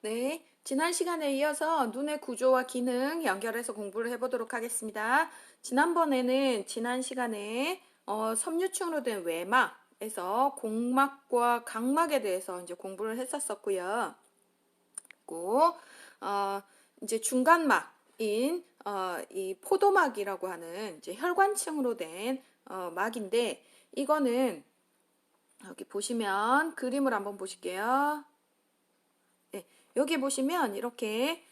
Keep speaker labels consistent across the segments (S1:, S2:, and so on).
S1: 네, 지난 시간에 이어서 눈의 구조와 기능 연결해서 공부를 해보도록 하겠습니다. 지난 시간에 섬유층으로 된 외막에서 공막과 각막에 대해서 이제 공부를 했었었고요. 그리고 어, 이제 중간막인 이 포도막이라고 하는 이제 혈관층으로 된 막인데 이거는 여기 보시면 그림을 한번 보실게요. 네, 여기 보시면 이렇게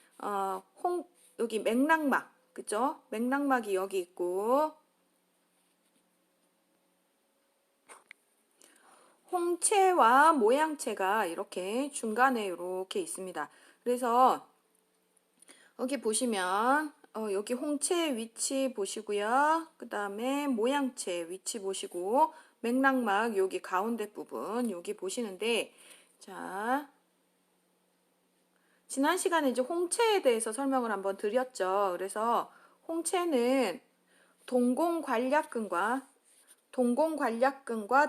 S1: 여기 맥락막, 그죠? 맥락막이 여기 있고 홍채와 모양채가 이렇게 중간에 이렇게 있습니다. 그래서 여기 보시면 여기 홍채 위치 보시고요. 그 다음에 모양채 위치 보시고 맥락막 여기 가운데 부분 여기 보시는데 자, 지난 시간에 이제 홍채에 대해서 설명을 한번 드렸죠. 그래서 홍채는 동공관략근과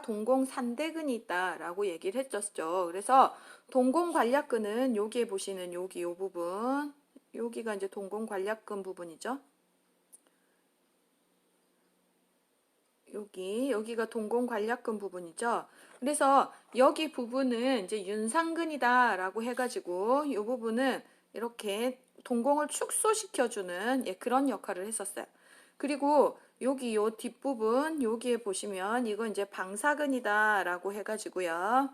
S1: 동공산대근이 있다라고 얘기를 했었죠. 그래서 동공관략근은 여기에 보시는 여기 요 부분, 여기가 이제 동공관략근 부분이죠. 여기가 동공관략근 부분이죠. 그래서 여기 부분은 이제 윤상근이다라고 해가지고 이 부분은 이렇게 동공을 축소시켜주는 그런 역할을 했었어요. 그리고 여기 요 뒷부분 여기에 보시면 이건 이제 방사근이다라고 해가지고요.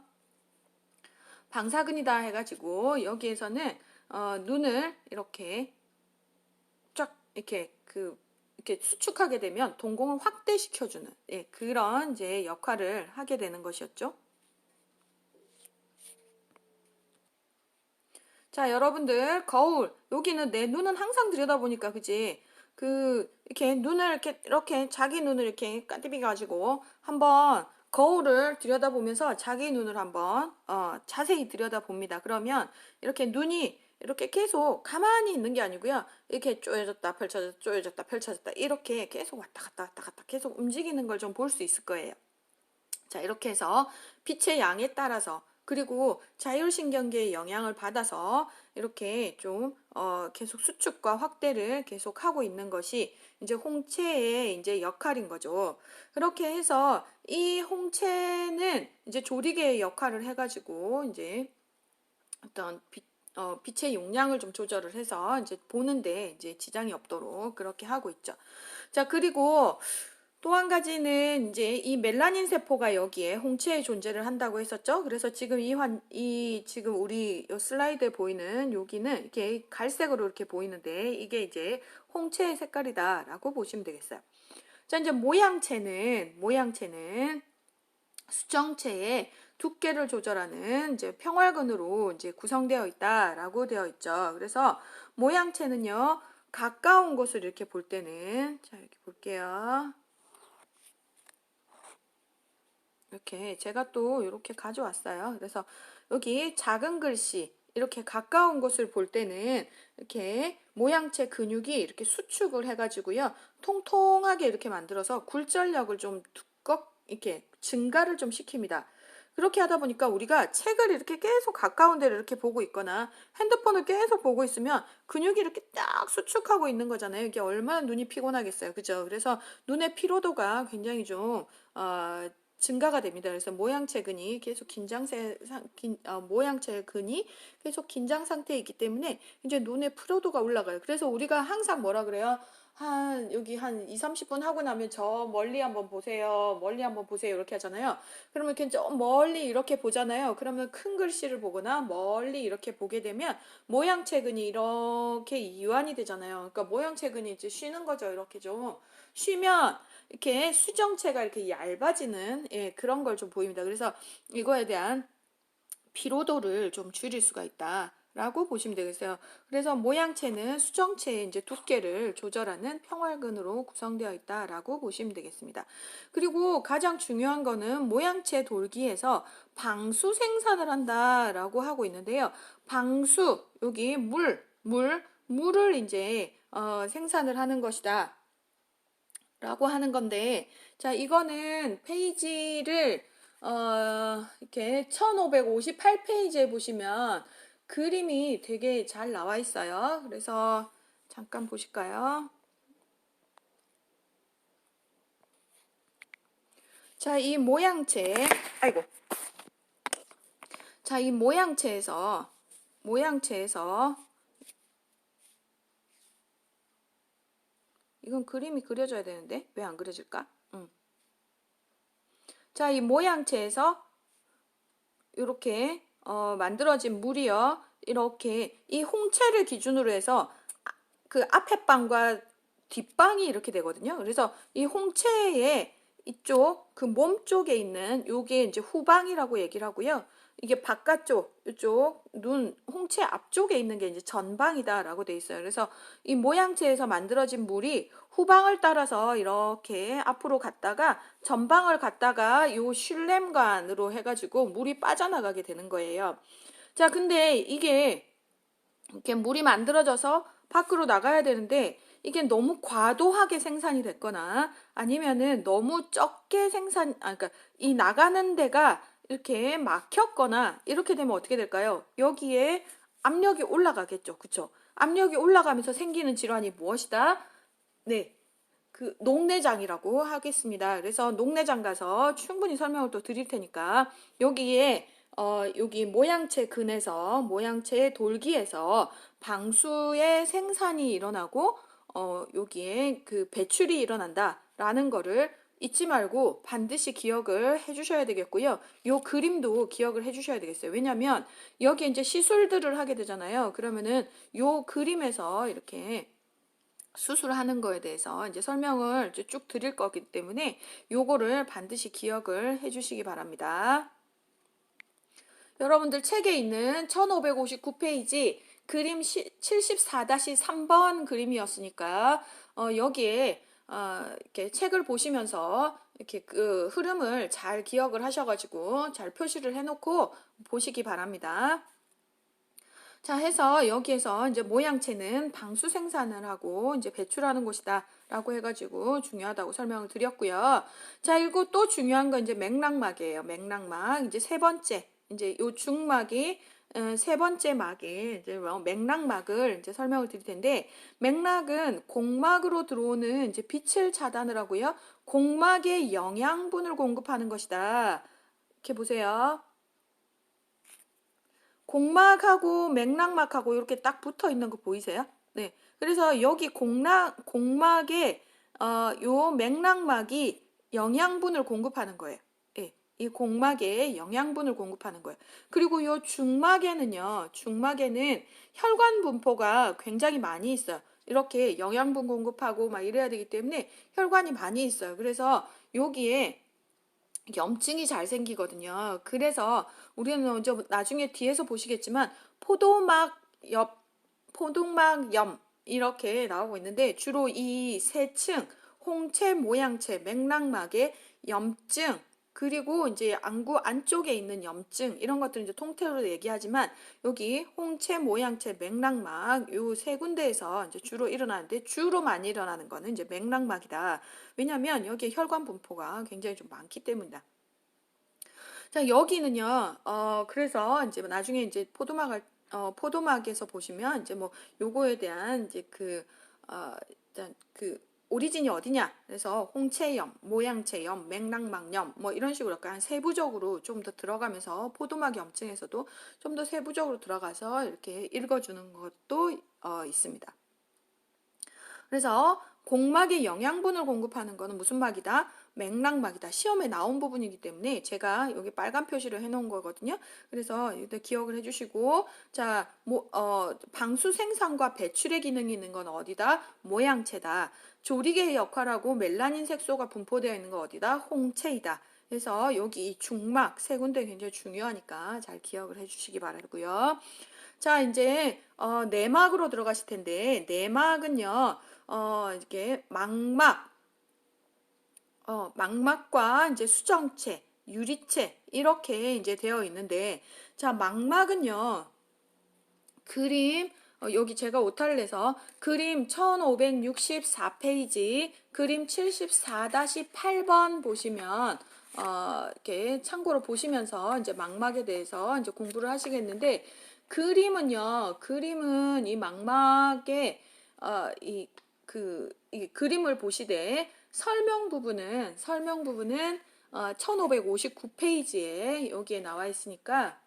S1: 방사근이다 해가지고 여기에서는 눈을 이렇게 쫙 이렇게 수축하게 되면 동공을 확대시켜주는 그런 이제 역할을 하게 되는 것이었죠. 자, 여러분들 거울 여기는 내 눈은 항상 들여다보니까 그지? 이렇게 눈을 이렇게 자기 눈을 이렇게 까띠비 가지고 한번 거울을 들여다보면서 자기 눈을 한번 자세히 들여다봅니다. 그러면 이렇게 눈이 이렇게 계속 가만히 있는 게 아니고요. 이렇게 쪼여졌다 펼쳐졌다 쪼여졌다 펼쳐졌다 이렇게 계속 왔다 갔다 계속 움직이는 걸 좀 볼 수 있을 거예요. 자, 이렇게 해서 빛의 양에 따라서 그리고 자율신경계의 영향을 받아서 이렇게 좀 계속 수축과 확대를 계속 하고 있는 것이 이제 홍채의 이제 역할인 거죠. 그렇게 해서 이 홍채는 이제 조리개의 역할을 해가지고 이제 어떤 빛의 용량을 좀 조절을 해서 이제 보는데 이제 지장이 없도록 그렇게 하고 있죠. 자, 그리고 또 한 가지는 이제 이 멜라닌 세포가 여기에 홍채의 존재를 한다고 했었죠. 그래서 지금 지금 우리 요 슬라이드에 보이는 여기는 이렇게 갈색으로 이렇게 보이는데 이게 이제 홍채의 색깔이다라고 보시면 되겠어요. 자, 이제 모양체는 수정체의 두께를 조절하는 이제 평활근으로 이제 구성되어 있다라고 되어 있죠. 그래서 모양체는요, 가까운 곳을 이렇게 볼 때는, 자, 이렇게 볼게요. 이렇게 제가 또 이렇게 가져왔어요. 그래서 여기 작은 글씨, 이렇게 가까운 곳을 볼 때는 이렇게 모양체 근육이 이렇게 수축을 해가지고요. 통통하게 이렇게 만들어서 굴절력을 좀 이렇게 증가를 좀 시킵니다. 그렇게 하다 보니까 우리가 책을 이렇게 계속 가까운 데를 이렇게 보고 있거나 핸드폰을 계속 보고 있으면 근육이 이렇게 딱 수축하고 있는 거잖아요. 이게 얼마나 눈이 피곤하겠어요. 그죠? 그래서 눈의 피로도가 굉장히 좀, 증가가 됩니다. 그래서 모양체 근이 계속 긴장 상태에 있기 때문에 이제 눈의 피로도가 올라가요. 그래서 우리가 항상 뭐라 그래요? 여기 한 2, 30분 하고 나면 저 멀리 한번 보세요. 멀리 한번 보세요. 이렇게 하잖아요. 그러면 이렇게 좀 멀리 이렇게 보잖아요. 그러면 큰 글씨를 보거나 멀리 이렇게 보게 되면 모양체근이 이렇게 이완이 되잖아요. 그러니까 모양체근이 이제 쉬는 거죠. 이렇게 좀 쉬면 이렇게 수정체가 이렇게 얇아지는 그런 걸 좀 보입니다. 그래서 이거에 대한 피로도를 좀 줄일 수가 있다라고 보시면 되겠어요. 그래서 모양체는 수정체의 이제 두께를 조절하는 평활근으로 구성되어 있다라고 보시면 되겠습니다. 그리고 가장 중요한 거는 모양체 돌기에서 방수 생산을 한다라고 하고 있는데요. 방수 여기 물을 이제 생산을 하는 것이다. 라고 하는 건데, 자, 이거는 페이지를, 이렇게 1558페이지에 보시면 그림이 되게 잘 나와 있어요. 그래서 잠깐 보실까요? 자, 이 모양체, 아이고. 자, 이 모양체에서 이건 그림이 그려져야 되는데 왜 안 그려질까? 자, 이 모양체에서 이렇게 만들어진 물이요. 이렇게 이 홍채를 기준으로 해서 그 앞에 방과 뒷방이 이렇게 되거든요. 그래서 이 홍채의 이쪽 그 몸 쪽에 있는 요게 이제 후방이라고 얘기를 하고요. 이게 바깥쪽 이쪽 눈 홍채 앞쪽에 있는 게 이제 전방이다라고 돼 있어요. 그래서 이 모양체에서 만들어진 물이 후방을 따라서 이렇게 앞으로 갔다가 전방을 갔다가 요 슐렘관으로 해가지고 물이 빠져나가게 되는 거예요. 자, 근데 이게 이렇게 물이 만들어져서 밖으로 나가야 되는데 이게 너무 과도하게 생산이 됐거나 아니면은 너무 적게 그러니까 이 나가는 데가 이렇게 막혔거나 이렇게 되면 어떻게 될까요? 여기에 압력이 올라가겠죠. 그쵸? 압력이 올라가면서 생기는 질환이 무엇이다? 네. 그 녹내장이라고 하겠습니다. 그래서 녹내장 가서 충분히 설명을 또 드릴 테니까 여기에 여기 모양체 근에서 모양체 돌기에서 방수의 생산이 일어나고 여기에 그 배출이 일어난다라는 거를 잊지 말고 반드시 기억을 해주셔야 되겠고요. 요 그림도 기억을 해주셔야 되겠어요. 왜냐하면 여기 이제 시술들을 하게 되잖아요. 그러면은 요 그림에서 이렇게 수술하는 거에 대해서 이제 설명을 쭉 드릴 거기 때문에 요거를 반드시 기억을 해주시기 바랍니다. 여러분들 책에 있는 1559페이지 그림 74-3번 그림이었으니까 여기에 이렇게 책을 보시면서 이렇게 그 흐름을 잘 기억을 하셔가지고 잘 표시를 해놓고 보시기 바랍니다. 자, 해서 여기에서 이제 모양체는 방수 생산을 하고 이제 배출하는 곳이다 라고 해가지고 중요하다고 설명을 드렸고요. 자, 그리고 또 중요한 건 이제 맥락막이에요. 맥락막. 이제 세 번째. 이제 요 중막이 세 번째 막에 이제 맥락막을 이제 설명을 드릴 텐데 맥락은 공막으로 들어오는 이제 빛을 차단을 하고요. 공막에 영양분을 공급하는 것이다. 이렇게 보세요. 공막하고 맥락막하고 이렇게 딱 붙어 있는 거 보이세요? 네. 그래서 여기 공막에 요 맥락막이 영양분을 공급하는 거예요. 예. 이 공막에 영양분을 공급하는 거예요. 그리고 요 중막에는 혈관 분포가 굉장히 많이 있어요. 이렇게 영양분 공급하고 막 이래야 되기 때문에 혈관이 많이 있어요. 그래서 여기에 염증이 잘 생기거든요. 그래서 우리는 이제 나중에 뒤에서 보시겠지만 포도막염 이렇게 나오고 있는데 주로 이 세 층 홍채 모양체 맥락막의 염증 그리고 이제 안구 안쪽에 있는 염증 이런 것들은 이제 통틀어서 얘기하지만 여기 홍채 모양체 맥락막 요 세 군데에서 이제 주로 일어나는데 주로 많이 일어나는 거는 이제 맥락막이다. 왜냐면 여기에 혈관 분포가 굉장히 좀 많기 때문이다. 자, 여기는요, 그래서 이제 나중에 이제 포도막에서 보시면 이제 뭐 요거에 대한 이제 일단 그 오리진이 어디냐? 그래서 홍채염, 모양체염, 맥락막염 뭐 이런 식으로 약간 세부적으로 좀 더 들어가면서 포도막 염증에서도 좀 더 세부적으로 들어가서 이렇게 읽어주는 것도 있습니다. 그래서 공막에 영양분을 공급하는 것은 무슨 막이다? 맥락막이다. 시험에 나온 부분이기 때문에 제가 여기 빨간 표시를 해놓은 거거든요. 그래서 이때 기억을 해주시고 자, 방수 생산과 배출의 기능이 있는 건 어디다? 모양체다. 조리개의 역할하고 멜라닌 색소가 분포되어 있는 건 어디다? 홍채이다. 그래서 여기 이 중막 세 군데 굉장히 중요하니까 잘 기억을 해주시기 바라고요. 자, 이제 내막으로 들어가실 텐데 내막은요. 이렇게 망막과 이제 수정체, 유리체 이렇게 이제 되어 있는데 자, 망막은요. 그림 여기 제가 오타를 내서 그림 1564페이지 그림 74-8번 보시면 이렇게 참고로 보시면서 이제 망막에 대해서 이제 공부를 하시겠는데 그림은 이 망막의 이 그림을 보시되 설명 부분은 1559페이지에 여기에 나와 있으니까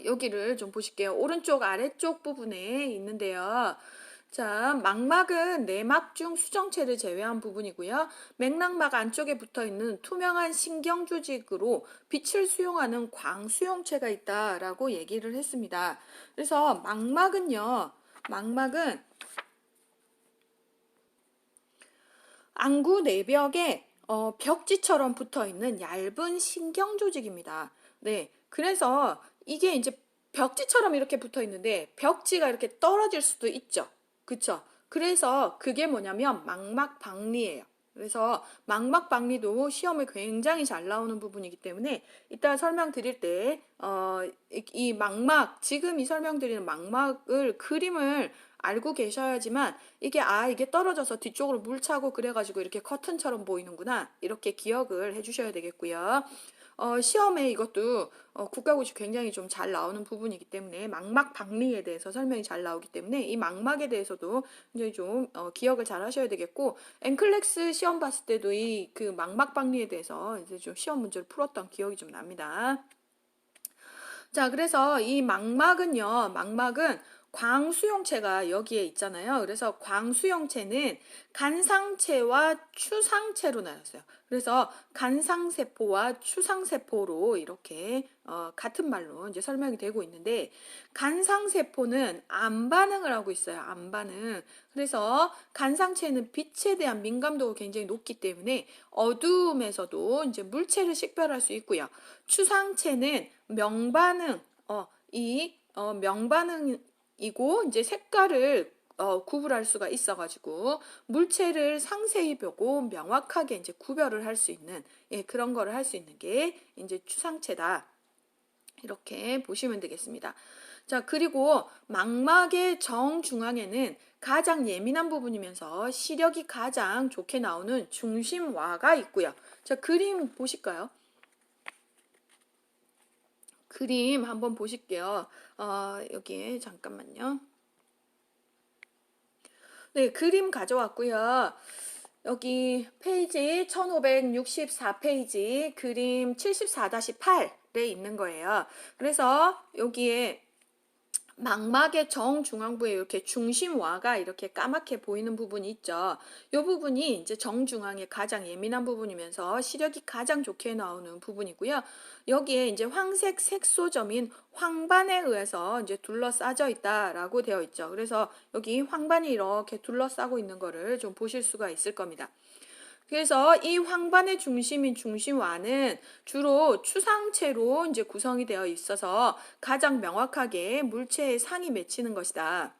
S1: 여기를 좀 보실게요. 오른쪽 아래쪽 부분에 있는데요. 자, 망막은 내막 중 수정체를 제외한 부분이고요. 맥락막 안쪽에 붙어 있는 투명한 신경 조직으로 빛을 수용하는 광수용체가 있다라고 얘기를 했습니다. 그래서 망막은 안구 내벽에 벽지처럼 붙어 있는 얇은 신경 조직입니다. 네, 그래서 이게 이제 벽지처럼 이렇게 붙어 있는데 벽지가 이렇게 떨어질 수도 있죠. 그쵸? 그래서 그게 뭐냐면 망막박리예요. 그래서 망막박리도 시험에 굉장히 잘 나오는 부분이기 때문에 이따 설명드릴 때 이 망막, 지금 이 설명드리는 망막을 그림을 알고 계셔야지만 이게 떨어져서 뒤쪽으로 물 차고 그래가지고 이렇게 커튼처럼 보이는구나, 이렇게 기억을 해주셔야 되겠고요. 시험에 이것도 국가고시 굉장히 좀 잘 나오는 부분이기 때문에 망막 박리에 대해서 설명이 잘 나오기 때문에 이 망막에 대해서도 굉장히 좀 기억을 잘 하셔야 되겠고, 엔클렉스 시험 봤을 때도 이 그 망막 박리에 대해서 이제 좀 시험 문제를 풀었던 기억이 좀 납니다. 자, 그래서 이 망막은 광수용체가 여기에 있잖아요. 그래서 광수용체는 간상체와 추상체로 나눴어요. 그래서 간상세포와 추상세포로 이렇게 같은 말로 이제 설명이 되고 있는데, 간상세포는 암반응을 하고 있어요. 암반응. 그래서 간상체는 빛에 대한 민감도가 굉장히 높기 때문에 어두움에서도 이제 물체를 식별할 수 있고요. 추상체는 명반응, 명반응이고 이제 색깔을 구분할 수가 있어가지고 물체를 상세히 보고 명확하게 이제 구별을 할 수 있는, 그런 거를 할 수 있는 게 이제 추상체다. 이렇게 보시면 되겠습니다. 자, 그리고 망막의 정중앙에는 가장 예민한 부분이면서 시력이 가장 좋게 나오는 중심와가 있고요. 자, 그림 보실까요? 그림 한번 보실게요. 여기에 잠깐만요. 네, 그림 가져왔고요. 여기 페이지 1564페이지 그림 74-8에 있는 거예요. 그래서 여기에 망막의 정중앙부에 이렇게 중심와가 이렇게 까맣게 보이는 부분이 있죠. 이 부분이 이제 정중앙의 가장 예민한 부분이면서 시력이 가장 좋게 나오는 부분이고요. 여기에 이제 황색 색소점인 황반에 의해서 이제 둘러싸져 있다라고 되어 있죠. 그래서 여기 황반이 이렇게 둘러싸고 있는 거를 좀 보실 수가 있을 겁니다. 그래서 이 황반의 중심인 중심와는 주로 추상체로 이제 구성이 되어 있어서 가장 명확하게 물체의 상이 맺히는 것이다.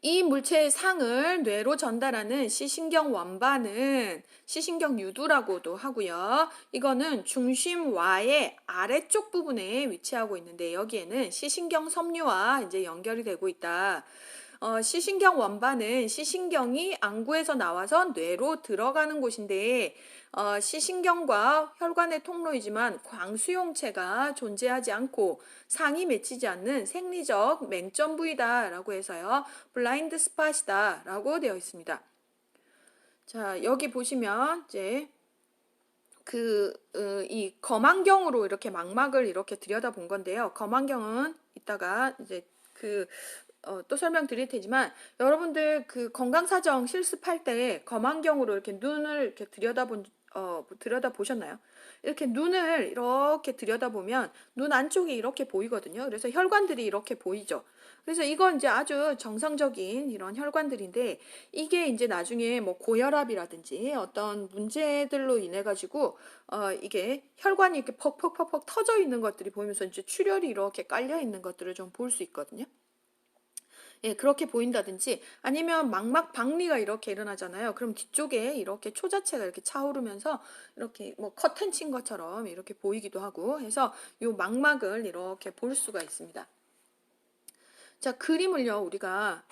S1: 이 물체의 상을 뇌로 전달하는 시신경 원반은 시신경 유두라고도 하고요. 이거는 중심와의 아래쪽 부분에 위치하고 있는데 여기에는 시신경 섬유와 이제 연결이 되고 있다. 시신경 원반은 시신경이 안구에서 나와서 뇌로 들어가는 곳인데 시신경과 혈관의 통로이지만 광수용체가 존재하지 않고 상이 맺히지 않는 생리적 맹점 부위다라고 해서요. 블라인드 스팟이다라고 되어 있습니다. 자, 여기 보시면 이제 이 검안경으로 이렇게 망막을 이렇게 들여다본 건데요. 검안경은 이따가 이제 또 설명드릴 테지만 여러분들 그 건강사정 실습할 때 검안경으로 이렇게 눈을 이렇게 들여다보셨나요? 이렇게 눈을 이렇게 들여다보면 눈 안쪽이 이렇게 보이거든요. 그래서 혈관들이 이렇게 보이죠. 그래서 이건 이제 아주 정상적인 이런 혈관들인데 이게 이제 나중에 뭐 고혈압이라든지 어떤 문제들로 인해 가지고 이게 혈관이 이렇게 퍽퍽퍽퍽 터져 있는 것들이 보이면서 이제 출혈이 이렇게 깔려 있는 것들을 좀 볼 수 있거든요. 예, 그렇게 보인다든지 아니면 망막 박리가 이렇게 일어나잖아요. 그럼 뒤쪽에 이렇게 초자체가 이렇게 차오르면서 이렇게 뭐 커튼 친 것처럼 이렇게 보이기도 하고 해서 이 망막을 이렇게 볼 수가 있습니다. 자, 그림을요, 우리가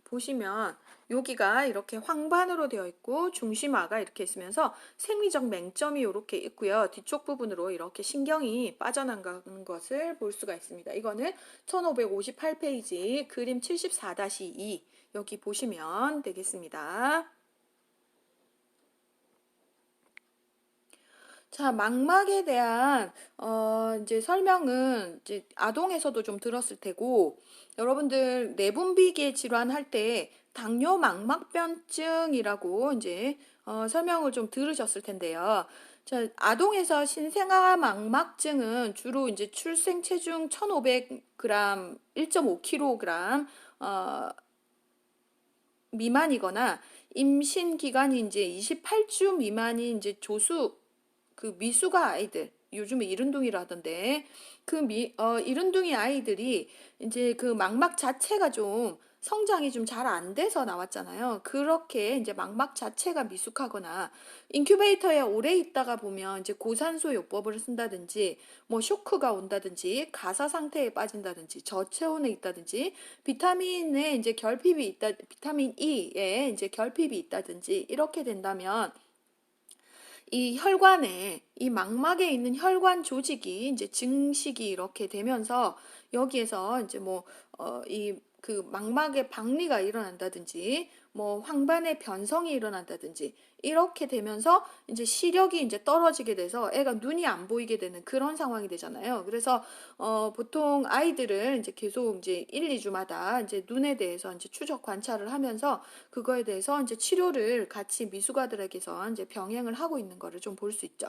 S1: 보시면 여기가 이렇게 황반으로 되어 있고 중심화가 이렇게 있으면서 생리적 맹점이 이렇게 있고요. 뒤쪽 부분으로 이렇게 신경이 빠져나가는 것을 볼 수가 있습니다. 이거는 1558페이지 그림 74-2 여기 보시면 되겠습니다. 자, 망막에 대한 이제 설명은 이제 아동에서도 좀 들었을 테고 여러분들 내분비계 질환 할 때 당뇨 망막변증이라고 이제 설명을 좀 들으셨을 텐데요. 자, 아동에서 신생아 망막증은 주로 이제 출생 체중 1,500g, 1.5kg 미만이거나 임신 기간이 이제 28주 미만인 이제 조수 그 미숙아 아이들 요즘에 이른둥이라 하던데 이른둥이 아이들이 이제 그 망막 자체가 좀 성장이 좀 잘 안 돼서 나왔잖아요. 그렇게 이제 망막 자체가 미숙하거나 인큐베이터에 오래 있다가 보면 이제 고산소 요법을 쓴다든지 뭐 쇼크가 온다든지 가사 상태에 빠진다든지 저체온에 있다든지 비타민에 이제 결핍이 있다 비타민 E에 이제 결핍이 있다든지 이렇게 된다면 이 혈관에 이 망막에 있는 혈관 조직이 이제 증식이 이렇게 되면서 여기에서 이제 뭐 이 그 망막에 박리가 일어난다든지 뭐 황반의 변성이 일어난다든지 이렇게 되면서 이제 시력이 이제 떨어지게 돼서 애가 눈이 안 보이게 되는 그런 상황이 되잖아요. 그래서 보통 아이들을 이제 계속 이제 1, 2주마다 이제 눈에 대해서 이제 추적 관찰을 하면서 그거에 대해서 이제 치료를 같이 미숙아들에게서 이제 병행을 하고 있는 거를 좀 볼 수 있죠.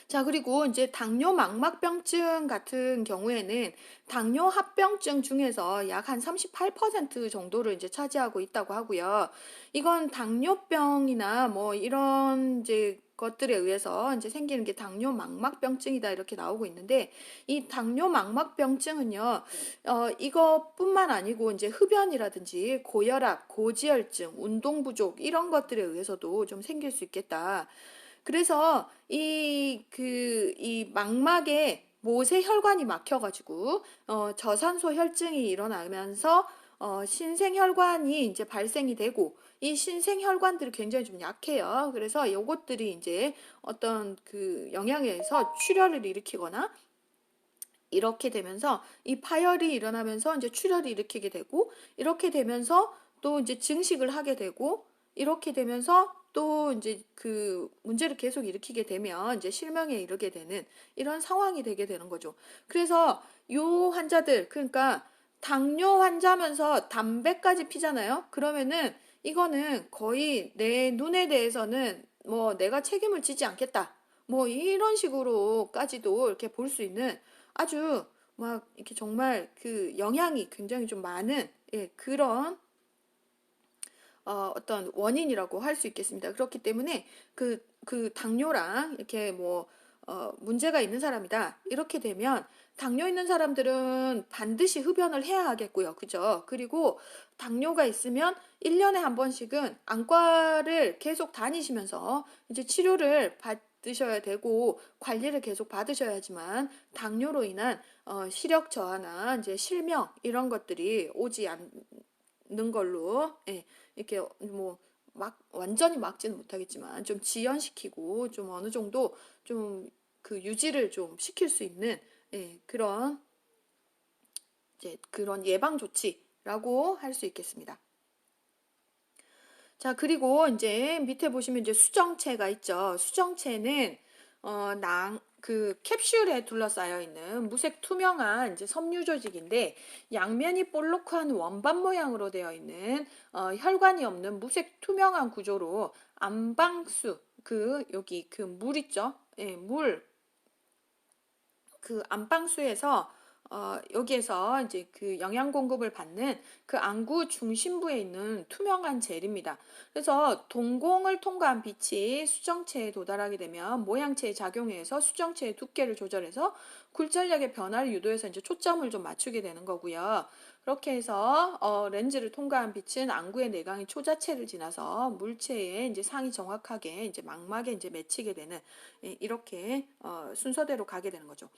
S1: 자, 그리고 이제 당뇨 망막병증 같은 경우에는 당뇨 합병증 중에서 약 한 38% 정도를 이제 차지하고 있다고 하고요. 이건 당뇨병이나 뭐 이런 이제 것들에 의해서 이제 생기는 게 당뇨 망막병증이다 이렇게 나오고 있는데 이 당뇨 망막병증은요, 이것뿐만 아니고 이제 흡연이라든지 고혈압, 고지혈증, 운동 부족 이런 것들에 의해서도 좀 생길 수 있겠다. 그래서 이 망막에 모세 혈관이 막혀가지고 저산소 혈증이 일어나면서 신생혈관이 이제 발생이 되고 이 신생혈관들이 굉장히 좀 약해요. 그래서 요것들이 이제 어떤 그 영향에서 출혈을 일으키거나 이렇게 되면서 이 파열이 일어나면서 이제 출혈을 일으키게 되고 이렇게 되면서 또 이제 증식을 하게 되고 이렇게 되면서 또 이제 그 문제를 계속 일으키게 되면 이제 실명에 이르게 되는 이런 상황이 되게 되는 거죠. 그래서 요 환자들 그러니까 당뇨 환자면서 담배까지 피잖아요. 그러면은 이거는 거의 내 눈에 대해서는 뭐 내가 책임을 지지 않겠다. 뭐 이런 식으로까지도 이렇게 볼 수 있는 아주 막 이렇게 정말 그 영향이 굉장히 좀 많은 그런 어떤 원인이라고 할 수 있겠습니다. 그렇기 때문에 그 당뇨랑 이렇게 뭐 문제가 있는 사람이다. 이렇게 되면 당뇨 있는 사람들은 반드시 흡연을 해야 하겠고요. 그죠? 그리고 당뇨가 있으면 1년에 한 번씩은 안과를 계속 다니시면서 이제 치료를 받으셔야 되고 관리를 계속 받으셔야지만 당뇨로 인한 시력 저하나 이제 실명 이런 것들이 오지 않는 걸로 이렇게 뭐 막 완전히 막지는 못하겠지만 좀 지연시키고 좀 어느 정도 좀 그 유지를 좀 시킬 수 있는 그런 이제 그런 예방 조치라고 할 수 있겠습니다. 자, 그리고 이제 밑에 보시면 이제 수정체가 있죠. 수정체는 그 캡슐에 둘러싸여 있는 무색 투명한 이제 섬유 조직인데 양면이 볼록한 원반 모양으로 되어 있는 혈관이 없는 무색 투명한 구조로 안방수 그 여기 그 물 있죠? 예, 그 안방수에서 여기에서 이제 그 영양 공급을 받는 그 안구 중심부에 있는 투명한 젤입니다. 그래서 동공을 통과한 빛이 수정체에 도달하게 되면 모양체에 작용해서 수정체의 두께를 조절해서 굴절력의 변화를 유도해서 이제 초점을 좀 맞추게 되는 거고요. 그렇게 해서 렌즈를 통과한 빛은 안구의 내광이 초자체를 지나서 물체의 이제 상이 정확하게 이제 망막에 이제 맺히게 되는 이렇게 순서대로 가게 되는 거죠.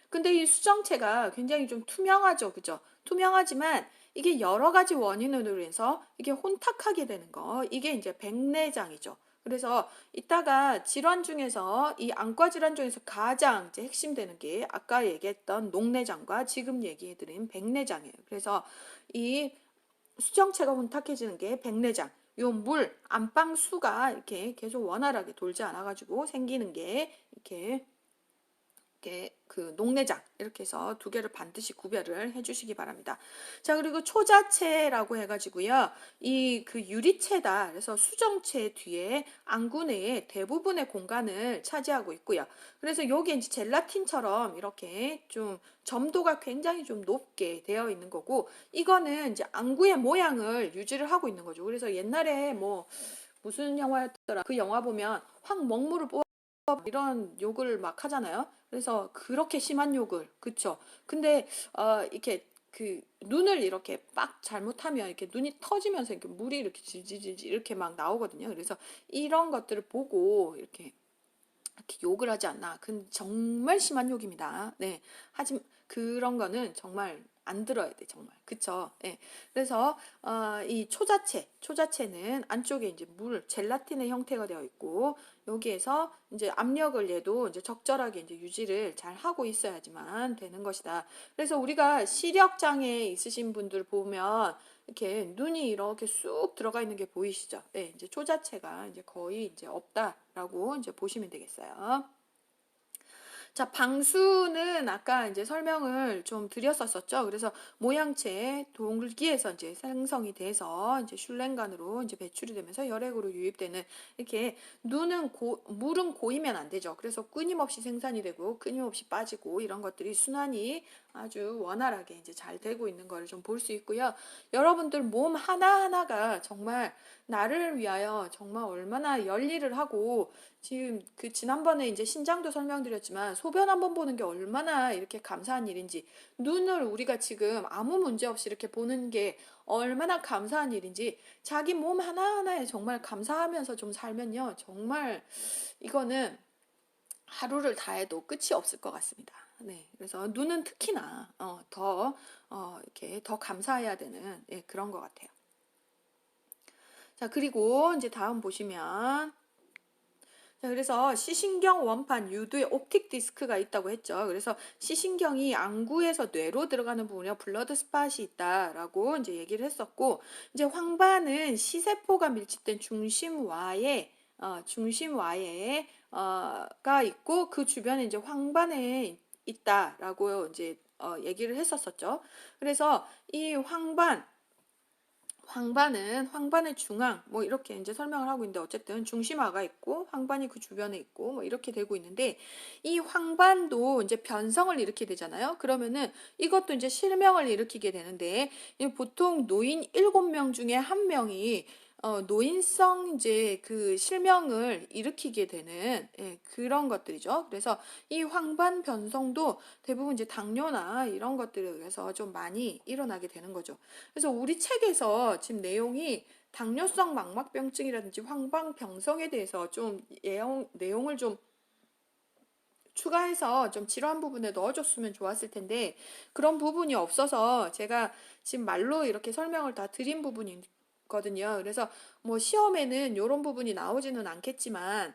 S1: 근데 이 수정체가 굉장히 좀 투명하죠. 그죠? 투명하지만 이게 여러 가지 원인으로 해서 이게 혼탁하게 되는 거. 이게 이제 백내장이죠. 그래서 이따가 질환 중에서 이 안과 질환 중에서 가장 이제 핵심되는 게 아까 얘기했던 녹내장과 지금 얘기해드린 백내장이에요. 그래서 이 수정체가 혼탁해지는 게 백내장. 요 물, 안방수가 이렇게 계속 원활하게 돌지 않아가지고 생기는 게 이렇게 그 녹내장 이렇게 해서 두 개를 반드시 구별을 해주시기 바랍니다. 자, 그리고 초자체라고 해가지고요, 이 그 유리체다. 그래서 수정체 뒤에 안구 내에 대부분의 공간을 차지하고 있고요. 그래서 요게 이제 젤라틴처럼 이렇게 좀 점도가 굉장히 좀 높게 되어 있는 거고, 이거는 이제 안구의 모양을 유지를 하고 있는 거죠. 그래서 옛날에 뭐 무슨 영화였더라, 그 영화 보면 확 먹물을 뽑아 이런 욕을 막 하잖아요. 그래서 그렇게 심한 욕을, 그쵸? 근데 이렇게 그 눈을 이렇게 빡 잘못하면 이렇게 눈이 터지면서 이렇게 물이 이렇게 질질질 이렇게 막 나오거든요. 그래서 이런 것들을 보고 이렇게 욕을 하지 않나. 그건 정말 심한 욕입니다. 네. 하지만 그런 거는 정말 안 들어야 돼, 정말. 그쵸? 네. 그래서 이 초자체는 안쪽에 이제 젤라틴의 형태가 되어 있고, 여기에서 이제 압력을 얘도 이제 적절하게 이제 유지를 잘 하고 있어야지만 되는 것이다. 그래서 우리가 시력 장애 있으신 분들 보면 이렇게 눈이 이렇게 쑥 들어가 있는 게 보이시죠? 네, 이제 초자체가 이제 거의 이제 없다라고 이제 보시면 되겠어요. 자, 방수는 아까 이제 설명을 좀 드렸었죠. 그래서 모양체 동기에서 이제 생성이 돼서 이제 슐랭관으로 이제 배출이 되면서 혈액으로 유입되는, 이렇게 물은 고이면 안 되죠. 그래서 끊임없이 생산이 되고 끊임없이 빠지고 이런 것들이 순환이 아주 원활하게 이제 잘 되고 있는 걸 좀 볼 수 있고요. 여러분들 몸 하나하나가 정말 나를 위하여 정말 얼마나 열일을 하고, 지금 그 지난번에 이제 신장도 설명드렸지만 소변 한번 보는 게 얼마나 이렇게 감사한 일인지, 눈을 우리가 지금 아무 문제 없이 이렇게 보는 게 얼마나 감사한 일인지, 자기 몸 하나하나에 정말 감사하면서 좀 살면요, 정말 이거는 하루를 다 해도 끝이 없을 것 같습니다. 네, 그래서 눈은 특히나 이렇게 더 감사해야 되는, 예, 그런 것 같아요. 자, 그리고 이제 다음 보시면, 자, 그래서 시신경 원판 유두에 옵틱 디스크가 있다고 했죠. 그래서 시신경이 안구에서 뇌로 들어가는 부분에 블러드 스팟이 있다라고 이제 얘기를 했었고, 이제 황반은 시세포가 밀집된 중심와에 가 있고, 그 주변에 이제 황반에 있다라고 이제 얘기를 했었었죠. 그래서 이 황반은 황반의 중앙 뭐 이렇게 이제 설명을 하고 있는데, 어쨌든 중심화가 있고 황반이 그 주변에 있고 뭐 이렇게 되고 있는데, 이 황반도 이제 변성을 일으키게 되잖아요. 그러면은 이것도 이제 실명을 일으키게 되는데, 보통 노인 7명 중에 1명이 노인성 이제 그 실명을 일으키게 되는, 예, 그런 것들이죠. 그래서 이 황반 변성도 대부분 이제 당뇨나 이런 것들에 의해서 좀 많이 일어나게 되는 거죠. 그래서 우리 책에서 지금 내용이 당뇨성 망막병증이라든지 황반변성에 대해서 좀 내용을 좀 추가해서 좀 질환 부분에 넣어줬으면 좋았을 텐데, 그런 부분이 없어서 제가 지금 말로 이렇게 설명을 다 드린 부분이거든요. 그래서 뭐 시험에는 이런 부분이 나오지는 않겠지만,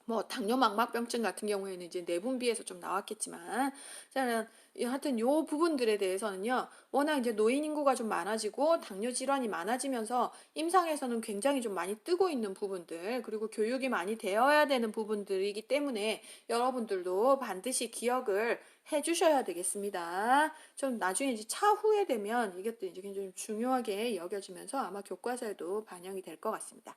S1: 뭐 당뇨 망막병증 같은 경우에는 이제 내분비에서 좀 나왔겠지만, 저는 하여튼 요 부분들에 대해서는요, 워낙 이제 노인 인구가 좀 많아지고 당뇨 질환이 많아지면서 임상에서는 굉장히 좀 많이 뜨고 있는 부분들, 그리고 교육이 많이 되어야 되는 부분들이기 때문에 여러분들도 반드시 기억을 해 주셔야 되겠습니다. 좀 나중에 이제 차후에 되면 이것도 이제 굉장히 중요하게 여겨지면서 아마 교과서에도 반영이 될 것 같습니다.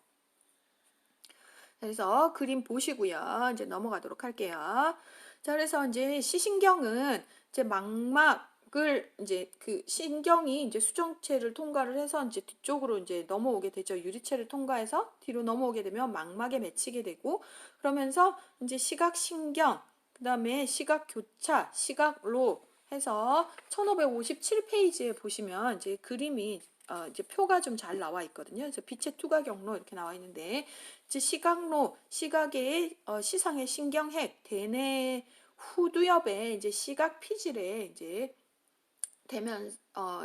S1: 그래서 그림 보시고요. 이제 넘어가도록 할게요. 자, 그래서 이제 시신경은 이제 망막을 이제 그 신경이 이제 수정체를 통과를 해서 이제 뒤쪽으로 이제 넘어오게 되죠. 유리체를 통과해서 뒤로 넘어오게 되면 망막에 맺히게 되고, 그러면서 이제 시각신경, 그다음에 시각교차, 시각로 해서 1557페이지에 보시면 이제 그림이 이제 표가 좀 잘 나와 있거든요. 그래서 빛의 투과 경로 이렇게 나와 있는데, 이제 시각로, 시각의 시상의 신경핵, 대뇌 후두엽에 이제 시각 피질에 이제 되면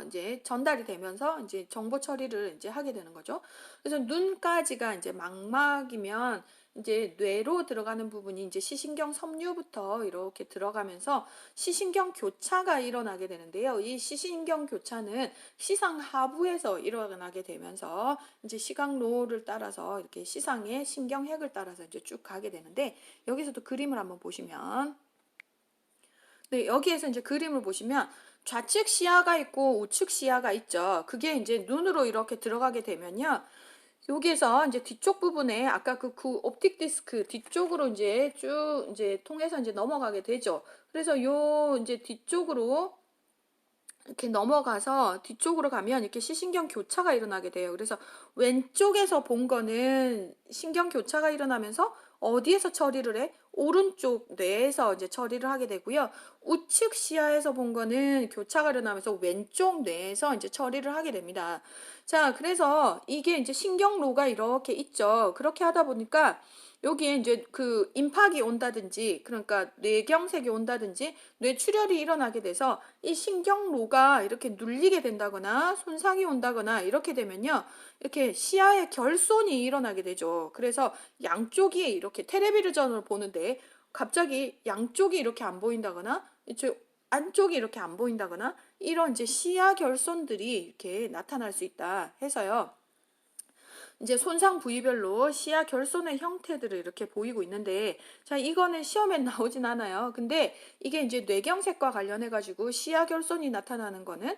S1: 이제 전달이 되면서 이제 정보 처리를 이제 하게 되는 거죠. 그래서 눈까지가 이제 망막이면 이제 뇌로 들어가는 부분이 이제 시신경 섬유부터 이렇게 들어가면서 시신경 교차가 일어나게 되는데요. 이 시신경 교차는 시상 하부에서 일어나게 되면서 이제 시각로를 따라서 이렇게 시상의 신경핵을 따라서 이제 쭉 가게 되는데, 여기서도 그림을 한번 보시면, 네, 여기에서 이제 그림을 보시면 좌측 시야가 있고 우측 시야가 있죠. 그게 이제 눈으로 이렇게 들어가게 되면요. 여기에서 이제 뒤쪽 부분에 아까 그 옵틱 디스크 뒤쪽으로 이제 쭉 이제 통해서 이제 넘어가게 되죠. 그래서 요 이제 뒤쪽으로 이렇게 넘어가서 뒤쪽으로 가면 이렇게 시신경 교차가 일어나게 돼요. 그래서 왼쪽에서 본 거는 신경 교차가 일어나면서 어디에서 처리를 해? 오른쪽 뇌에서 이제 처리를 하게 되고요. 우측 시야에서 본 거는 교차가 일어나면서 왼쪽 뇌에서 이제 처리를 하게 됩니다. 자, 그래서 이게 이제 신경로가 이렇게 있죠. 그렇게 하다 보니까 여기에 이제 그 임팍이 온다든지, 그러니까 뇌경색이 온다든지 뇌출혈이 일어나게 돼서 이 신경로가 이렇게 눌리게 된다거나 손상이 온다거나 이렇게 되면요, 이렇게 시야의 결손이 일어나게 되죠. 그래서 양쪽이 이렇게 텔레비전을 보는데 갑자기 양쪽이 이렇게 안 보인다거나 이쪽 안쪽이 이렇게 안 보인다거나 이런 이제 시야 결손들이 이렇게 나타날 수 있다 해서요. 이제 손상 부위별로 시야 결손의 형태들을 이렇게 보이고 있는데, 자, 이거는 시험에 나오진 않아요. 근데 이게 이제 뇌경색과 관련해 가지고 시야 결손이 나타나는 거는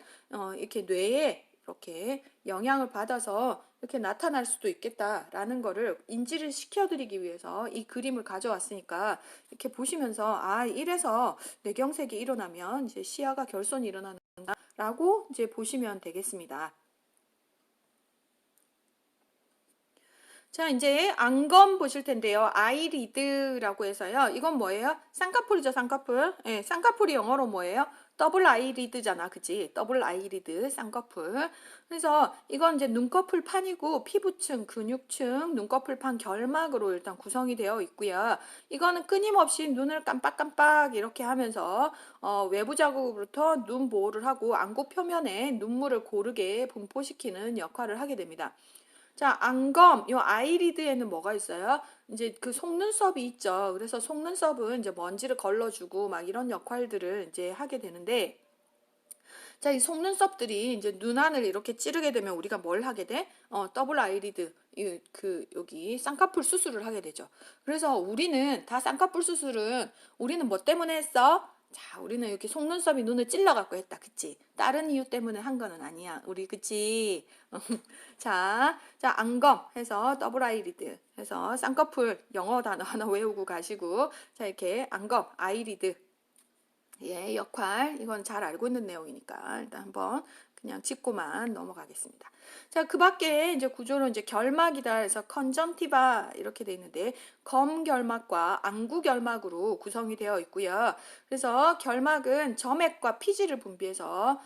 S1: 이렇게 뇌에 이렇게 영향을 받아서 이렇게 나타날 수도 있겠다라는 거를 인지를 시켜드리기 위해서 이 그림을 가져왔으니까, 이렇게 보시면서 이래서 뇌경색이 일어나면 이제 시야가 결손이 일어나는구나라고 이제 보시면 되겠습니다. 자, 이제 안검 보실 텐데요. 아이리드라고 해서요. 이건 뭐예요? 쌍꺼풀이죠, 쌍꺼풀. 예, 쌍꺼풀이 영어로 뭐예요? 더블 아이리드잖아, 그치? 더블 아이리드, 쌍꺼풀. 그래서 이건 이제 눈꺼풀 판이고 피부층, 근육층, 눈꺼풀 판 결막으로 일단 구성이 되어 있고요. 이거는 끊임없이 눈을 깜빡깜빡 이렇게 하면서 외부 자극으로부터 눈 보호를 하고 안구 표면에 눈물을 고르게 분포시키는 역할을 하게 됩니다. 자, 안검, 요 아이리드에는 뭐가 있어요? 이제 그 속눈썹이 있죠. 그래서 속눈썹은 이제 먼지를 걸러주고 막 이런 역할들을 이제 하게 되는데, 자, 이 속눈썹들이 이제 눈 안을 이렇게 찌르게 되면 우리가 뭘 하게 돼? 더블 아이리드, 여기 쌍꺼풀 수술을 하게 되죠. 그래서 우리는 다 쌍꺼풀 수술은 우리는 뭐 때문에 했어? 자, 우리는 이렇게 속눈썹이 눈을 찔러갖고 했다, 그치? 다른 이유 때문에 한 거는 아니야, 우리, 그치? 자, 안검 해서 더블 아이리드 해서 쌍꺼풀 영어 단어 하나 외우고 가시고, 자, 이렇게 안검, 아이리드, 예, 역할, 이건 잘 알고 있는 내용이니까 일단 한번 그냥 짚고만 넘어가겠습니다. 자, 그 밖에 이제 구조는 이제 결막이다 해서 컨정티바 이렇게 돼 있는데, 검결막과 안구결막으로 구성이 되어 있고요. 그래서 결막은 점액과 피지를 분비해서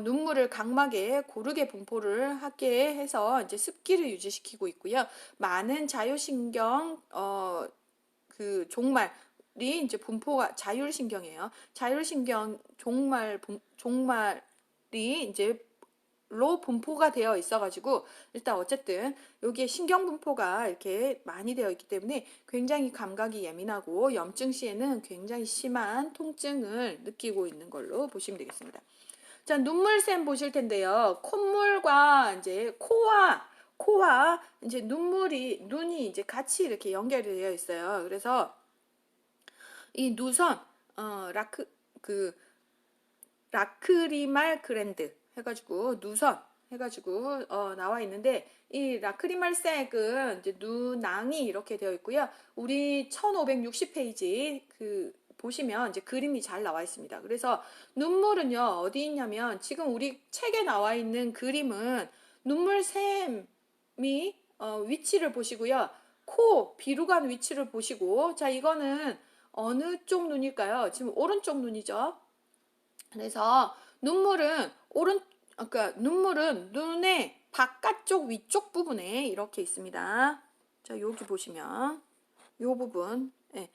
S1: 눈물을 각막에 고르게 분포를 하게 해서 이제 습기를 유지시키고 있고요. 많은 자율신경 그 종말 이 이제 분포가 자율신경이에요. 자율신경 종말이 이제 로 분포가 되어 있어가지고, 일단 어쨌든 여기에 신경 분포가 이렇게 많이 되어 있기 때문에 굉장히 감각이 예민하고 염증 시에는 굉장히 심한 통증을 느끼고 있는 걸로 보시면 되겠습니다. 자, 눈물샘 보실 텐데요. 콧물과 이제 코와 이제 눈이 이제 같이 이렇게 연결이 되어 있어요. 그래서 이 누선 라크 그 라크리말 그랜드 해가지고 누선 해가지고 나와 있는데, 이 라크리말색은 이제 눈낭이 이렇게 되어 있고요. 우리 1560페이지 그 보시면 이제 그림이 잘 나와 있습니다. 그래서 눈물은요 어디 있냐면, 지금 우리 책에 나와 있는 그림은 눈물샘이 위치를 보시고요. 코 비루관 위치를 보시고, 자, 이거는 어느 쪽 눈일까요? 지금 오른쪽 눈이죠. 그래서 그러니까 눈물은 눈의 바깥쪽 위쪽 부분에 이렇게 있습니다. 자, 여기 보시면 요 부분, 예,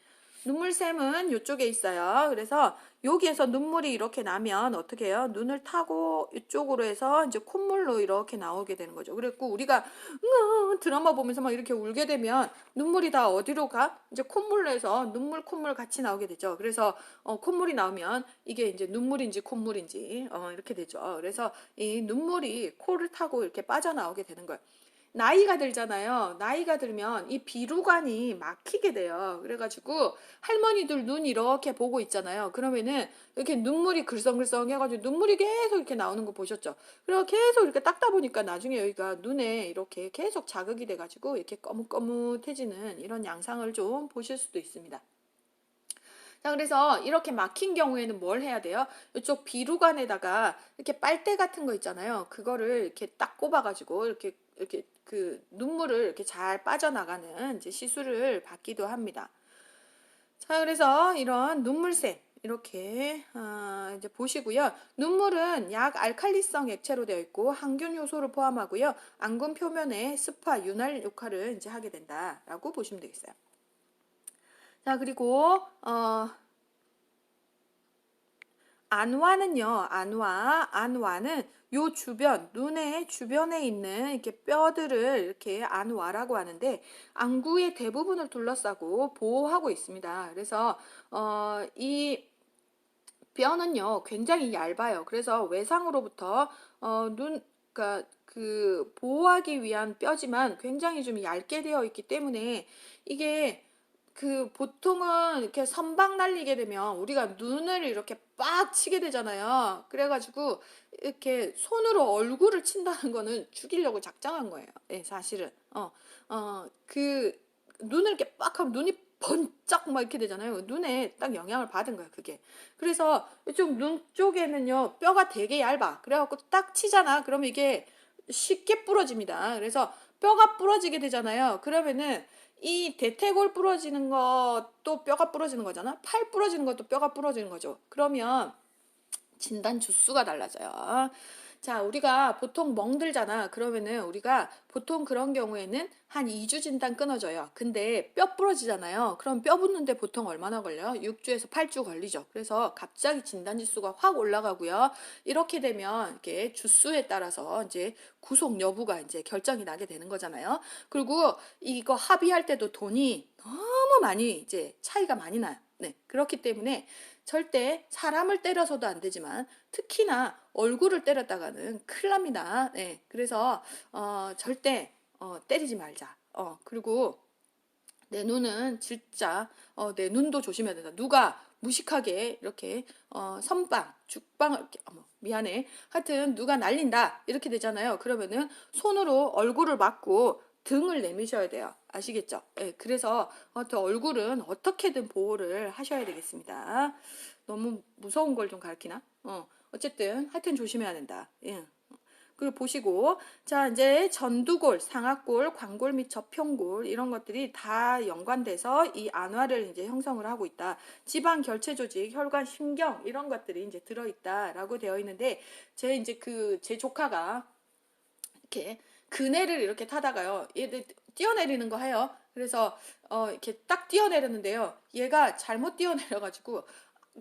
S1: 눈물샘은 이쪽에 있어요. 그래서 여기에서 눈물이 이렇게 나면 어떻게 해요? 눈을 타고 이쪽으로 해서 이제 콧물로 이렇게 나오게 되는 거죠. 그래갖고 우리가 드라마 보면서 막 이렇게 울게 되면 눈물이 다 어디로 가? 이제 콧물로 해서 눈물, 콧물 같이 나오게 되죠. 그래서 콧물이 나오면 이게 이제 눈물인지 콧물인지 이렇게 되죠. 그래서 이 눈물이 코를 타고 이렇게 빠져나오게 되는 거예요. 나이가 들잖아요. 나이가 들면 이 비루관이 막히게 돼요. 그래가지고 할머니들 눈 이렇게 보고 있잖아요. 그러면은 이렇게 눈물이 글썽글썽 해가지고 눈물이 계속 이렇게 나오는 거 보셨죠? 그리고 계속 이렇게 닦다 보니까 나중에 여기가 눈에 이렇게 계속 자극이 돼가지고 이렇게 거뭇거뭇해지는 이런 양상을 좀 보실 수도 있습니다. 자, 그래서 이렇게 막힌 경우에는 뭘 해야 돼요? 이쪽 비루관에다가 이렇게 빨대 같은 거 있잖아요. 그거를 이렇게 딱 꼽아가지고 이렇게 그 눈물을 이렇게 잘 빠져나가는 이제 시술을 받기도 합니다. 자, 그래서 이런 눈물샘 이렇게 이제 보시고요. 눈물은 약 알칼리성 액체로 되어 있고 항균 효소를 포함하고요. 안군 표면에 습화, 윤활 역할을 이제 하게 된다라고 보시면 되겠어요. 자, 그리고 안와는요, 안와는 요 주변, 눈의 주변에 있는 이렇게 뼈들을 이렇게 안와라고 하는데, 안구의 대부분을 둘러싸고 보호하고 있습니다. 그래서, 이 뼈는요, 굉장히 얇아요. 그래서 외상으로부터, 그러니까 그 보호하기 위한 뼈지만 굉장히 좀 얇게 되어 있기 때문에 이게 그 보통은 이렇게 선박 날리게 되면 우리가 눈을 이렇게 빡 치게 되잖아요. 그래가지고 이렇게 손으로 얼굴을 친다는 거는 죽이려고 작정한 거예요. 예, 사실은. 그 눈을 이렇게 빡 하면 눈이 번쩍 막 이렇게 되잖아요. 눈에 딱 영향을 받은 거예요, 그게. 그래서 이쪽 눈 쪽에는요, 뼈가 되게 얇아. 그래갖고 딱 치잖아. 그러면 이게 쉽게 부러집니다. 그래서 뼈가 부러지게 되잖아요. 그러면은 이 대퇴골 부러지는 것도 뼈가 부러지는 거잖아. 팔 부러지는 것도 뼈가 부러지는 거죠. 그러면 진단 주수가 달라져요. 자, 우리가 보통 멍들잖아. 그러면은 우리가 보통 그런 경우에는 한 2주 진단 끊어져요. 근데 뼈 부러지잖아요. 그럼 뼈 붙는데 보통 얼마나 걸려요? 6주에서 8주 걸리죠. 그래서 갑자기 진단 지수가 확 올라가고요. 이렇게 되면 이렇게 주수에 따라서 이제 구속 여부가 이제 결정이 나게 되는 거잖아요. 그리고 이거 합의할 때도 돈이 너무 많이 이제 차이가 많이 나요. 네. 그렇기 때문에 절대 사람을 때려서도 안 되지만 특히나 얼굴을 때렸다가는 큰일 납니다. 네. 그래서 절대 때리지 말자. 그리고 내 눈은 진짜 내 눈도 조심해야 된다. 누가 무식하게 이렇게 선빵, 죽빵을 이렇게 미안해. 하여튼 누가 날린다 이렇게 되잖아요. 그러면은 손으로 얼굴을 막고 등을 내미셔야 돼요. 아시겠죠? 예, 그래서 얼굴은 어떻게든 보호를 하셔야 되겠습니다. 너무 무서운 걸 좀 가르치나? 어쨌든 하여튼 조심해야 된다. 예. 그리고 보시고 자 이제 전두골, 상악골, 광골 및 저평골 이런 것들이 다 연관돼서 이 안화를 이제 형성을 하고 있다. 지방, 결체 조직, 혈관, 신경 이런 것들이 이제 들어 있다라고 되어 있는데 제 조카가 이렇게 그네를 이렇게 타다가요. 얘들 뛰어내리는 거 해요. 그래서 이렇게 딱 뛰어내렸는데요. 얘가 잘못 뛰어내려가지고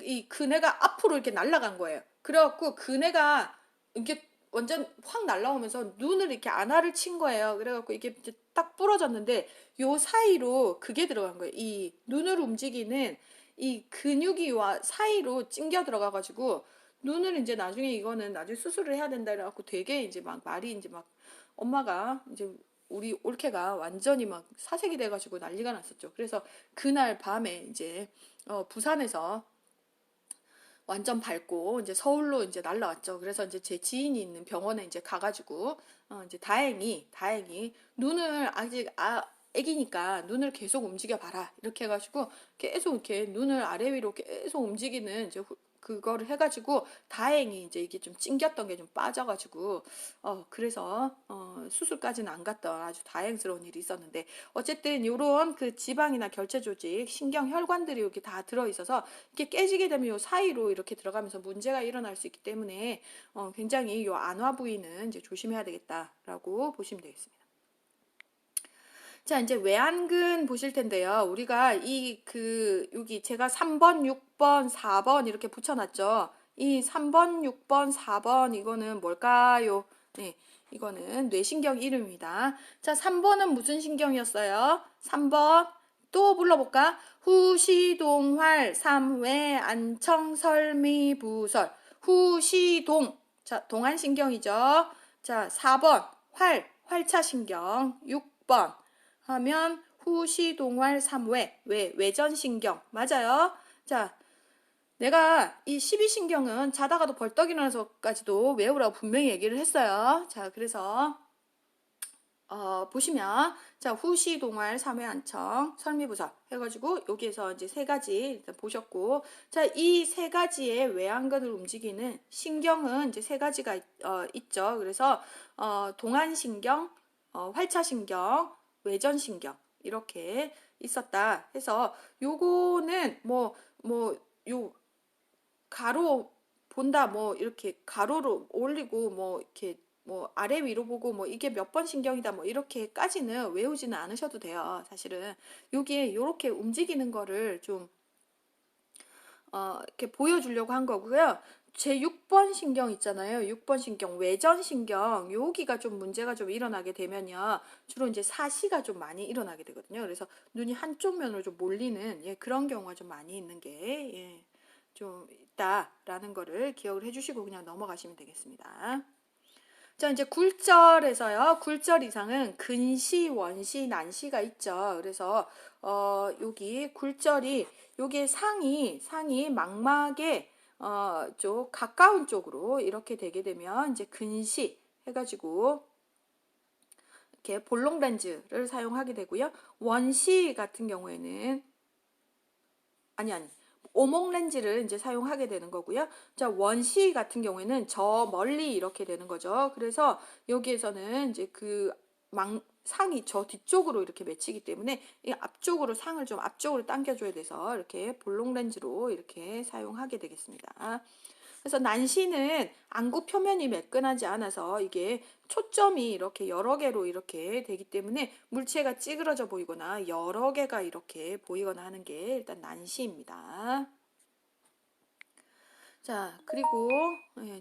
S1: 이 그네가 앞으로 이렇게 날아간 거예요. 그래갖고 그네가 이게 완전 확 날아오면서 눈을 이렇게 안화를 친 거예요. 그래갖고 이게 딱 부러졌는데 요 사이로 그게 들어간 거예요. 이 눈을 움직이는 이 근육이 와 사이로 찡겨 들어가가지고 눈을 이제 나중에 이거는 나중에 수술을 해야 된다 그래갖고 되게 이제 막 말이 이제 막 엄마가 이제 우리 올케가 완전히 막 사색이 돼가지고 난리가 났었죠. 그래서 그날 밤에 이제 부산에서 완전 밝고 이제 서울로 이제 날라왔죠. 그래서 이제 제 지인이 있는 병원에 이제 가가지고 이제 다행히 눈을 아직 애기니까 눈을 계속 움직여 봐라 이렇게 해가지고 계속 이렇게 눈을 아래 위로 계속 움직이는 이제 그거를 해가지고 다행히 이제 이게 좀 찡겼던 게 좀 빠져가지고 그래서 수술까지는 안 갔던 아주 다행스러운 일이 있었는데 어쨌든 요런 그 지방이나 결체 조직, 신경, 혈관들이 여기 다 들어 있어서 이렇게 깨지게 되면 요 사이로 이렇게 들어가면서 문제가 일어날 수 있기 때문에 굉장히 요 안화 부위는 이제 조심해야 되겠다라고 보시면 되겠습니다. 자, 이제 외안근 보실 텐데요. 우리가 여기 제가 3번, 6번, 4번 이렇게 붙여놨죠. 이 3번, 6번, 4번 이거는 뭘까요? 네, 이거는 뇌신경 이름입니다. 자, 3번은 무슨 신경이었어요? 3번 또 불러볼까? 후시동활, 삼회, 안청, 설미, 부설. 후시동. 자, 동안신경이죠. 자, 4번 활차신경. 6번 하면 후시동활 3회, 외전신경. 맞아요. 자, 내가 이 12신경은 자다가도 벌떡 일어나서까지도 외우라고 분명히 얘기를 했어요. 자, 그래서 보시면 자 후시동활 3회안청 설미부설 해가지고 여기에서 이제 세 가지 일단 보셨고 자 이 세 가지의 외안근을 움직이는 신경은 이제 세 가지가 있죠. 그래서 동안신경, 활차신경, 외전신경 이렇게 있었다 해서 요거는 요 가로 본다 뭐 이렇게 가로로 올리고 뭐 이렇게 뭐 아래 위로 보고 뭐 이게 몇 번 신경이다 뭐 이렇게까지는 외우지는 않으셔도 돼요. 사실은 여기에 이렇게 움직이는 거를 좀 이렇게 보여주려고 한 거고요. 제 6번 신경 있잖아요. 6번 신경, 외전신경, 여기가 좀 문제가 좀 일어나게 되면요. 주로 이제 사시가 좀 많이 일어나게 되거든요. 그래서 눈이 한쪽 면으로 좀 몰리는 그런 경우가 좀 많이 있는 게 좀 있다라는 거를 기억을 해주시고 그냥 넘어가시면 되겠습니다. 자, 이제 굴절에서요. 굴절 이상은 근시, 원시, 난시가 있죠. 그래서 여기 굴절이 여기 상이 망막에 쪽 가까운 쪽으로 이렇게 되게 되면 이제 근시 해가지고 이렇게 볼록 렌즈를 사용하게 되고요. 원시 같은 경우에는 아니 오목 렌즈를 이제 사용하게 되는 거고요. 자, 원시 같은 경우에는 저 멀리 이렇게 되는 거죠. 그래서 여기에서는 이제 상이 저 뒤쪽으로 이렇게 맺히기 때문에 이 앞쪽으로 상을 좀 앞쪽으로 당겨줘야 돼서 이렇게 볼록 렌즈로 이렇게 사용하게 되겠습니다. 그래서 난시는 안구 표면이 매끈하지 않아서 이게 초점이 이렇게 여러 개로 이렇게 되기 때문에 물체가 찌그러져 보이거나 여러 개가 이렇게 보이거나 하는 게 일단 난시입니다. 자, 그리고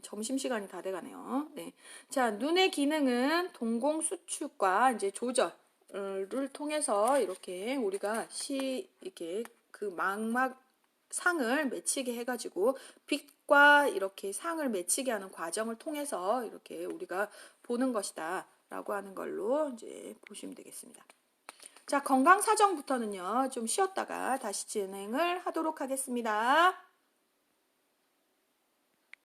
S1: 점심시간이 다 돼가네요. 네. 자, 눈의 기능은 동공 수축과 이제 조절을 통해서 이렇게 우리가 이렇게 그 망막 상을 맺히게 해가지고 빛과 이렇게 상을 맺히게 하는 과정을 통해서 이렇게 우리가 보는 것이다 라고 하는 걸로 이제 보시면 되겠습니다. 자, 건강 사정부터는요 좀 쉬었다가 다시 진행을 하도록 하겠습니다.